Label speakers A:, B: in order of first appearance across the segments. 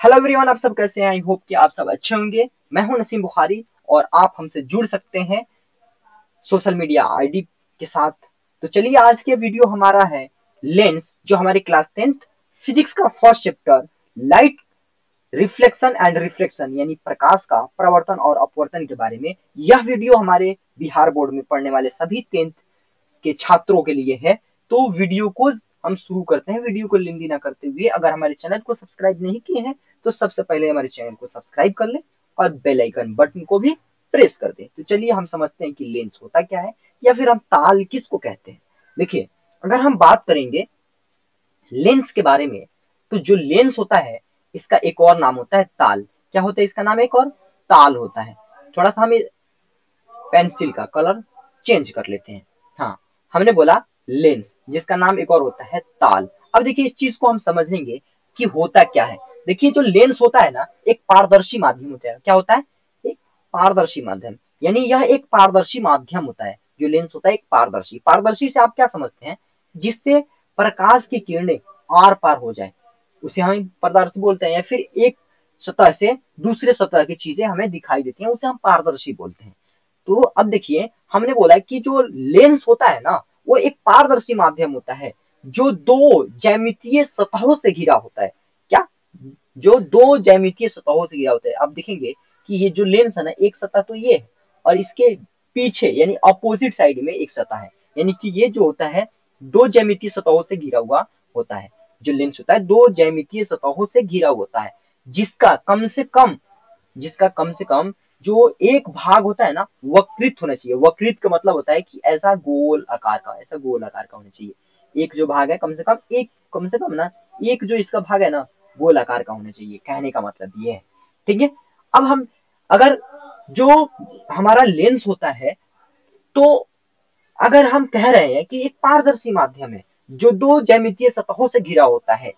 A: Hello everyone, आप सब कैसे हैं? आई होप कि आप सब अच्छे होंगे। मैं हूं नसीम बुखारी और आप हमसे जुड़ सकते हैं सोशल मीडिया आईडी के साथ। तो चलिए, आज के वीडियो हमारा है लेंस, जो हमारी क्लास 10th फिजिक्स का first chapter light reflection and reflection यानी प्रकाश का प्रवर्तन और अपवर्तन के बारे में। यह वीडियो हमारे बिहार बोर्ड में पढ़ने वाले सभी 10th के छात्रों के लिए है। तो वीडियो को हम शुरू करते हैं। वीडियो को लेंदी ना करते हुए, अगर हमारे चैनल को सब्सक्राइब नहीं किए हैं तो सबसे पहले हमारे चैनल को सब्सक्राइब कर लें और बेल आइकन बटन को भी प्रेस कर दें। तो चलिए, हम समझते हैं कि लेंस होता क्या है, या फिर हम ताल किसको कहते हैं। देखिए, अगर हम बात करेंगे लेंस के बारे में, तो जो लेंस होता है इसका एक और नाम होता है ताल। क्या होता है इसका नाम? एक और ताल होता है। थोड़ा सा हमें पेंसिल का कलर चेंज कर लेते हैं। हाँ, हमने बोला लेंस, जिसका नाम एक और होता है ताल। अब देखिए, इस चीज को हम समझेंगे कि होता क्या है। देखिए, जो लेंस होता है ना, एक पारदर्शी माध्यम होता है। क्या होता है? एक पारदर्शी माध्यम, यानी यह एक पारदर्शी माध्यम होता है। जो लेंस होता है एक पारदर्शी। पारदर्शी से आप क्या समझते हैं? जिससे प्रकाश की किरणें आर पार हो जाए, उसे हम पारदर्शी बोलते हैं। या फिर एक सतह से दूसरे सतह की चीजें हमें दिखाई देती हैं, उसे हम पारदर्शी बोलते हैं। तो अब देखिए, हमने बोला कि जो लेंस होता है ना, वो एक पारदर्शी माध्यम होता है जो दो ज्यामितीय सतहों से घिरा होता है। क्या? जो दो ज्यामितीय सतहों से घिरा होता है। आप देखेंगे कि ये जो लेंस है ना, एक सतह तो ये है, और इसके पीछे यानी अपोजिट साइड में एक सतह है। यानी कि ये जो होता है दो ज्यामितीय सतहों से घिरा हुआ होता है। जो लेंस होता है दो ज्यामितीय सतहों से घिरा होता है, जिसका कम से कम जो एक भाग होता है ना, वक्रित होना चाहिए। वक्रित का मतलब होता है कि ऐसा गोल आकार का, ऐसा गोल आकार का होना चाहिए। एक जो भाग है कम से कम ना, एक जो इसका भाग है ना, गोल आकार का होना चाहिए। कहने का मतलब ये है। ठीक है। अब हम अगर जो हमारा लेंस होता है, तो अगर हम कह रहे हैं कि एक पारदर्शी माध्यम है जो दो ज्यामितीय सतहों से घिरा होता है,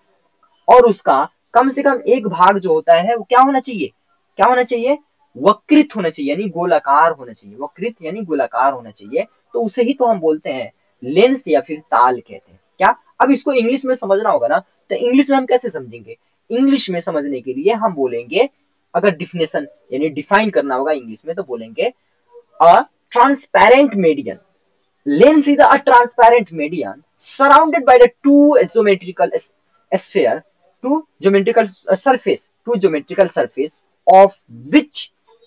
A: और उसका कम से कम एक भाग जो होता है वो क्या होना चाहिए? क्या होना चाहिए? वक्रित होना चाहिए, यानी गोलाकार होना चाहिए। वक्रित यानी गोलाकार होना चाहिए। तो उसे ही तो हम बोलते हैं लेंस या फिर ताल कहते हैं। क्या? अब इसको इंग्लिश में समझना होगा ना, तो इंग्लिश में हम कैसे समझेंगे? इंग्लिश में समझने के लिए हम बोलेंगे, अगर डिफिनेशन यानी डिफाइन करना होगा इंग्लिश में, तो बोलेंगे a transparent medium. Lens is a transparent medium surrounded by the two geometrical sphere, two geometrical surface of which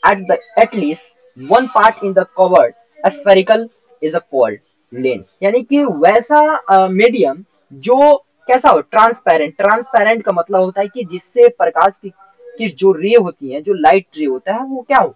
A: at least one part in the covered spherical is a called lens। यानी कि वैसा medium जो कैसा हो? Transparent. Transparent का मतलब होता है कि जिससे प्रकाश की जो रे होती है, जो लाइट रे होता है, वो क्या हो?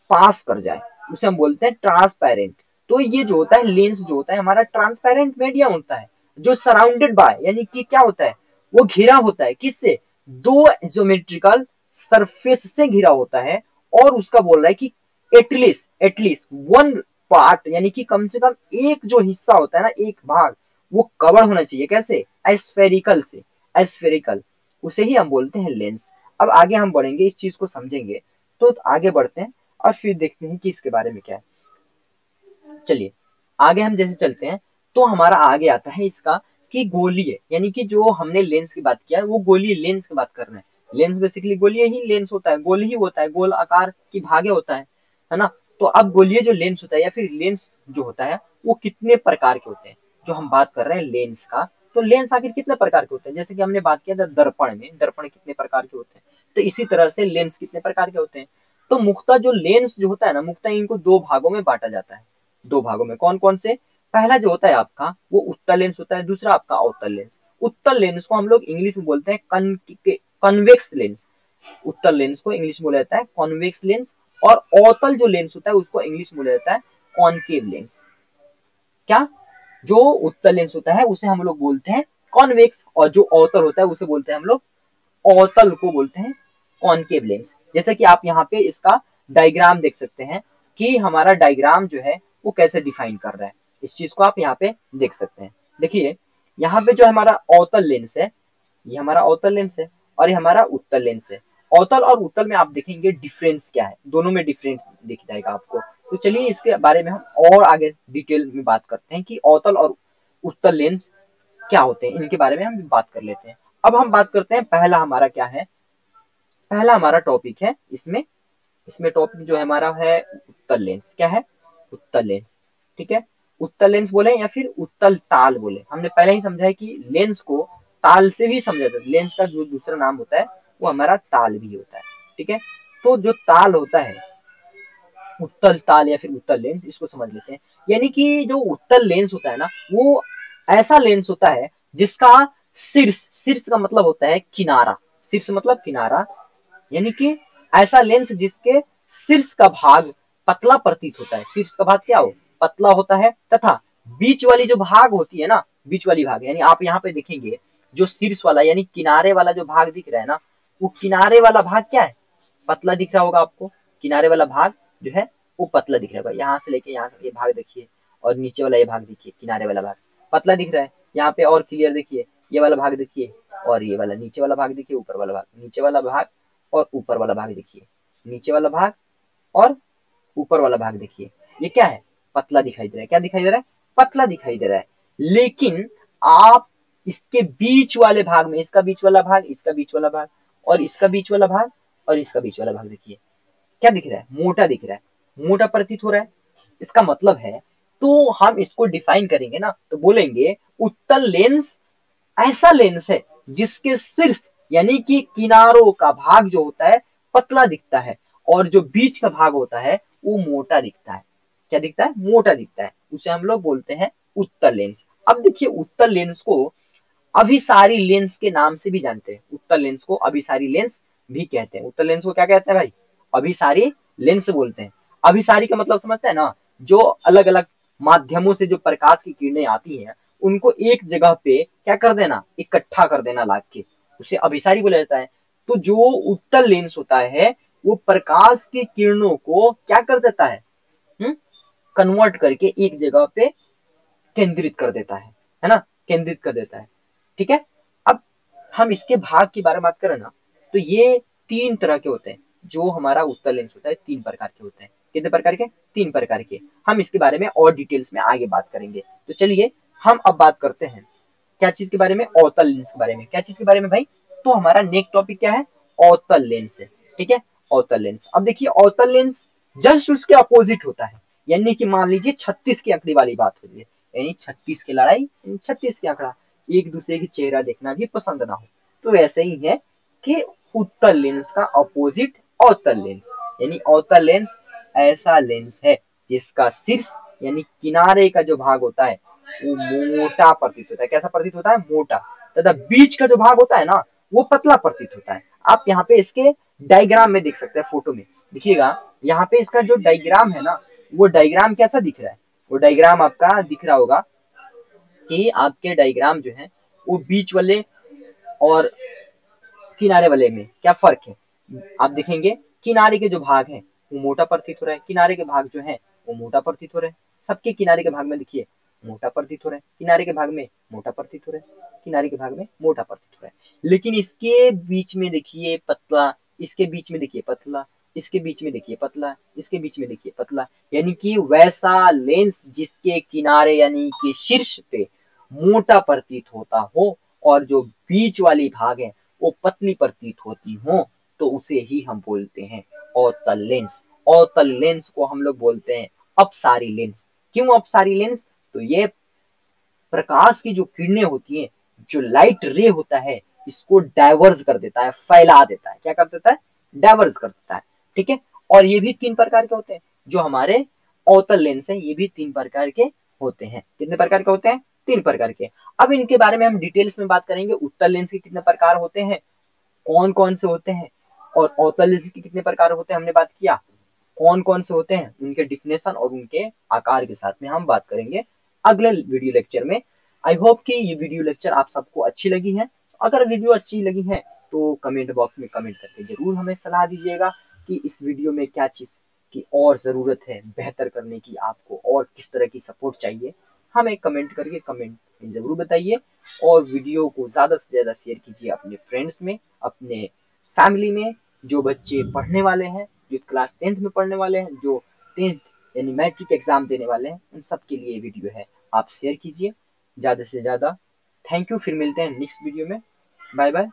A: पास कर जाए, उसे हम बोलते हैं ट्रांसपेरेंट। तो ये जो होता है लेंस, जो होता है हमारा ट्रांसपेरेंट मीडियम होता है, जो सराउंडेड बाय यानी कि क्या होता है, वो घिरा होता है किससे? दो ज्योमेट्रिकल सरफेस से घिरा होता है। और उसका बोल रहा है कि एटलीस्ट वन पार्ट, यानी कि कम से कम एक जो हिस्सा होता है ना, एक भाग, वो कवर होना चाहिए। कैसे? एस्फेरिकल से। एस्फेरिकल, उसे ही हम बोलते हैं लेंस। अब आगे हम बढ़ेंगे, इस चीज को समझेंगे। तो आगे बढ़ते हैं और फिर देखते हैं कि इसके बारे में क्या है। चलिए, आगे हम जैसे चलते हैं, तो हमारा आगे आता है इसका कि गोलीय, यानी कि जो हमने लेंस की बात किया है वो गोलीय लेंस की बात कर रहे हैं। लेंस बेसिकली गोलीय ही लेंस होता है, गोल ही होता है, गोल आकार की भागे होता है ना। तो अब गोलीय जो लेंस होता है या फिर लेंस जो होता है, वो कितने प्रकार के होते हैं? जो हम बात कर रहे हैं लेंस का, तो लेंस आखिर कितने प्रकार के होते हैं? जैसे कि हमने बात किया था दर्पण में, दर्पण कितने प्रकार के होते हैं, तो इसी तरह से लेंस कितने प्रकार के होते हैं। तो मुख्यतः जो लेंस जो होता है ना, मुख्यतः इनको दो भागों में बांटा जाता है। दो भागों में कौन कौन से? पहला जो होता है आपका वो उत्तल लेंस होता है, दूसरा आपका अवतल लेंस। उत्तल लेंस को हम लोग इंग्लिश में बोलते हैं कन्वेक्स लेंस। उत्तल लेंस को इंग्लिश में बोला जाता है कॉन्वेक्स लेंस, और अवतल जो लेंस होता है उसको इंग्लिश में बोला जाता है कॉनकेव लेंस। क्या? जो उत्तल लेंस होता है उसे हम लोग बोलते हैं कॉन्वेक्स, और जो अवतल होता है उसे बोलते हैं हम लोग, अवतल को बोलते हैं कॉनकेव लेंस। जैसे कि आप यहाँ पे इसका डायग्राम देख सकते हैं कि हमारा डायग्राम जो है वो कैसे डिफाइन कर रहा है। इस चीज को आप यहाँ पे देख सकते हैं। देखिए, यहाँ पे जो हमारा अवतल लेंस है, ये हमारा अवतल लेंस है, और ये हमारा उत्तल लेंस है। अवतल और उत्तल में आप देखेंगे डिफरेंस क्या है, दोनों में डिफरेंस दिख जाएगा आपको। तो चलिए, इसके बारे में हम और आगे डिटेल में बात करते हैं कि अवतल और उत्तल लेंस क्या होते हैं। इनके बारे में हम बात कर लेते हैं। अब हम बात करते हैं, पहला हमारा क्या है? पहला हमारा टॉपिक है इसमें, इसमें टॉपिक जो है हमारा है उत्तल लेंस। क्या है? उत्तल लेंस। ठीक है, उत्तल लेंस बोले या फिर उत्तल ताल बोले, हमने पहले ही समझा है कि लेंस को ताल से भी समझा जाता है। लेंस का जो दूसरा नाम होता है वो हमारा ताल भी होता है। ठीक है, तो जो ताल होता है, उत्तल ताल या फिर उत्तल लेंस, इसको समझ लेते हैं। यानी कि जो उत्तल लेंस होता है ना, वो ऐसा लेंस होता है जिसका शीर्ष, शीर्ष का मतलब होता है किनारा, शीर्ष मतलब किनारा, यानी कि ऐसा लेंस जिसके शीर्ष का भाग पतला प्रतीत होता है। शीर्ष का भाग क्या हो? पतला होता है, तथा बीच वाली जो भाग होती है ना, बीच वाली भाग, यानी आप यहाँ पे देखेंगे जो शीर्ष वाला यानी किनारे वाला जो भाग दिख रहा है ना, वो किनारे वाला भाग क्या है? पतला दिख रहा होगा आपको। किनारे वाला भाग जो है वो पतला दिख रहा होगा। यहाँ से लेके यहाँ ये भाग देखिए, और नीचे वाला ये भाग देखिए, किनारे वाला भाग पतला दिख रहा है। यहाँ पे और क्लियर देखिए, ये वाला भाग देखिए, और ये वाला नीचे वाला भाग देखिए, ऊपर वाला भाग, नीचे वाला भाग और ऊपर वाला भाग देखिए, नीचे वाला भाग और ऊपर वाला भाग देखिए। ये क्या है? पतला दिखाई दे रहा है। क्या दिखाई दे रहा है? पतला दिखाई दे रहा है। लेकिन आप इसके बीच वाले भाग में, इसका बीच वाला भाग, इसका बीच वाला भाग और इसका बीच वाला भाग और इसका बीच वाला भाग देखिए, क्या दिख रहा है? मोटा दिख रहा है, मोटा प्रतीत हो रहा है। इसका मतलब है, तो हम इसको डिफाइन करेंगे ना, तो बोलेंगे उत्तल लेंस ऐसा लेंस है जिसके शीर्ष यानी कि किनारों का भाग जो होता है पतला दिखता है, और जो बीच का भाग होता है वो मोटा दिखता है। क्या दिखता है? मोटा दिखता है। उसे हम लोग बोलते हैं उत्तल लेंस। अब देखिए, उत्तल लेंस को अभिसारी लेंस के नाम से भी जानते हैं। उत्तल लेंस को अभिसारी लेंस भी कहते हैं। उत्तल लेंस को क्या कहते हैं भाई? अभिसारी लेंस बोलते हैं। अभिसारी का मतलब समझते हैं ना? जो अलग अलग माध्यमों से जो प्रकाश की किरणें आती हैं, उनको एक जगह पे क्या कर देना? इकट्ठा कर देना ला के, उसे अभिसारी बोला जाता है। तो जो उत्तल लेंस होता है वो प्रकाश की किरणों को क्या कर देता है? कन्वर्ट करके एक जगह पे केंद्रित कर देता है ना? केंद्रित कर देता है। ठीक है, अब हम इसके भाग के बारे में बात करें ना, तो ये तीन तरह के होते हैं। जो हमारा उत्तल लेंस होता है तीन प्रकार के होते हैं। कितने प्रकार के? तीन प्रकार के। हम इसके बारे में और डिटेल्स में आगे बात करेंगे। तो चलिए हम अब बात करते हैं क्या चीज के बारे में? अवतल लेंस के बारे में। क्या चीज के बारे में भाई? तो हमारा नेक्स्ट टॉपिक क्या है? अवतल लेंस है। ठीक है, अवतल लेंस। अब देखिए, अवतल लेंस जस्ट उसके अपोजिट होता है। यानी कि मान लीजिए 36 की आंकड़ी वाली बात हो रही है, यानी 36 की लड़ाई, 36 की आंकड़ा, एक दूसरे की चेहरा देखना भी पसंद ना हो। तो ऐसे ही है कि उत्तल लेंस का अपोजिट अवतल लेंस, यानी अवतल लेंस ऐसा लेंस है जिसका शीर्ष यानी किनारे का जो भाग होता है वो मोटा प्रतीत होता है। कैसा प्रतीत होता है? मोटा। तथा बीच का जो भाग होता है ना, वो पतला प्रतीत होता है। आप यहाँ पे इसके डायग्राम में देख सकते हैं, फोटो में देखिएगा। यहाँ पे इसका जो डायग्राम है ना, वो डायग्राम कैसा दिख रहा है? वो डायग्राम आपका दिख रहा होगा कि आपके डायग्राम जो है वो बीच वाले और किनारे वाले में क्या फर्क है? आप देखेंगे किनारे के जो भाग है वो मोटा प्रतीत हो रहा है, किनारे के भाग जो है वो मोटा प्रतीत हो रहे हैं। सबके किनारे के भाग में देखिए मोटा प्रतीत हो रहा है, किनारे के भाग में मोटा प्रतीत हो रहा है, किनारे के भाग में मोटा प्रतीत हो रहा है। लेकिन इसके बीच में देखिए पतला, इसके बीच में देखिए पतला, इसके बीच में देखिए पतला, इसके बीच में देखिए पतला। यानी कि वैसा लेंस जिसके किनारे यानी कि शीर्ष पे मोटा प्रतीत होता हो और जो बीच वाली भाग है वो पतली प्रतीत होती हो, तो उसे ही हम बोलते हैं अवतल लेंस। अवतल लेंस को हम लोग बोलते हैं अपसारी लेंस। क्यों अपसारी लेंस? तो ये प्रकाश की जो किरणें होती हैं, जो लाइट रे होता है, इसको डाइवर्ज कर देता है, फैला देता है। क्या कर देता है? डाइवर्ज कर देता है। ठीक है, और ये भी तीन प्रकार के होते हैं। जो हमारे अवतल लेंस है ये भी तीन प्रकार के होते हैं। कितने प्रकार के होते हैं? तीन प्रकार के। अब इनके बारे में हम डिटेल्स में बात करेंगे। उत्तल लेंस के कितने प्रकार होते हैं, कौन कौन से होते हैं, और अवतल लेंस के कितने प्रकार होते हैं हमने बात किया। कौन कौन से होते हैं, उनके डिफिनेशन और उनके आकार के साथ में हम बात करेंगे अगले वीडियो लेक्चर में। आई होप कि ये वीडियो लेक्चर आप सबको अच्छी लगी है। अगर वीडियो अच्छी लगी है तो कमेंट बॉक्स में कमेंट करके जरूर हमें सलाह दीजिएगा कि इस वीडियो में क्या चीज की और जरूरत है बेहतर करने की, आपको और किस तरह की सपोर्ट चाहिए, हमें कमेंट करके कमेंट में जरूर बताइए। और वीडियो को ज्यादा से ज्यादा शेयर कीजिए अपने फ्रेंड्स में, अपने फैमिली में। जो बच्चे पढ़ने वाले हैं, जो क्लास 10th में पढ़ने वाले हैं, जो 10th यानी मैट्रिक एग्जाम देने वाले हैं, उन सब के लिए ये वीडियो है। आप शेयर कीजिए ज्यादा से ज्यादा। थैंक यू, फिर मिलते हैं नेक्स्ट वीडियो में। Bye bye.